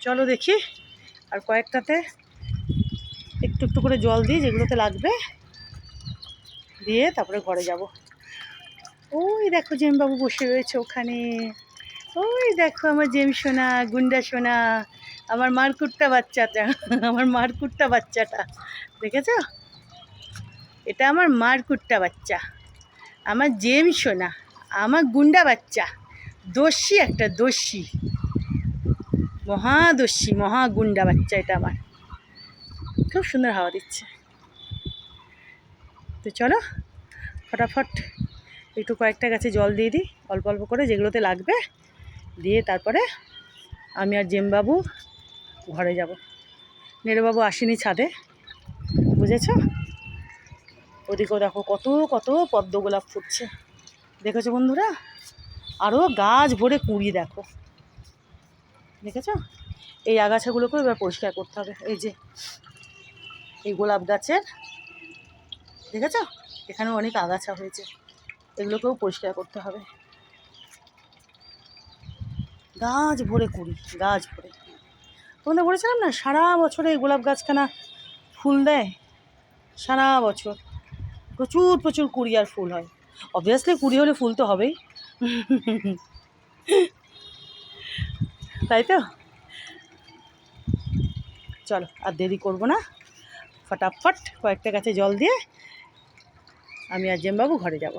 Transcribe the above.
চলো দেখি আর কয়েকটাতে একটু একটু করে জল দিই, যেগুলোতে লাগবে, দিয়ে তারপরে ঘরে যাব। ওই দেখো জেমবাবু বসে রয়েছে ওখানে, ওই দেখো আমার জেম সোনা, গুন্ডা সোনা, আমার মারকুট্টা বাচ্চাটা, আমার মারকুট্টা বাচ্চাটা দেখেছো? এটা আমার মারকুট্টা বাচ্চা, আমার জেম সোনা, আমার গুন্ডা বাচ্চা, দস্যি একটা, দস্যি, মহাদস্যি, মহা গুন্ডা বাচ্চা এটা আমার। খুব সুন্দর হাওয়া দিচ্ছে। তো চলো ফটাফট একটু কয়েকটা গাছে জল দিয়ে দিই, অল্প অল্প করে, যেগুলোতে লাগবে, দিয়ে তারপরে আমি আর জেমবাবু ঘরে যাব। নেড়োবাবু আসেনি ছাদে, বুঝেছো? ওদিকেও দেখো কত কত পদ্ম গোলাপ ফুটছে, দেখেছো বন্ধুরা? আরও গাছ ভরে কুঁড়ি দেখো, দেখেছো? এই আগাছাগুলোকেও এবার পরিষ্কার করতে হবে। এই যে এই গোলাপ গাছের, দেখেছো এখানেও অনেক আগাছা হয়েছে, এগুলোকেও পরিষ্কার করতে হবে। গাছ ভরে কুঁড়ি, গাছ ভরে। তোমাদের বলেছিলাম না সারা বছরে এই গোলাপ গাছখানা ফুল দেয়, সারা বছর প্রচুর প্রচুর কুঁড়ি আর ফুল হয়। অবভিয়াসলি কুঁড়ি হলে ফুল তো হবেই, তাই তো? চলো আর দেরি করবো না, ফটাফট কয়েকটা গাছে জল দিয়ে আমি আর জেমবাবু ঘরে যাব।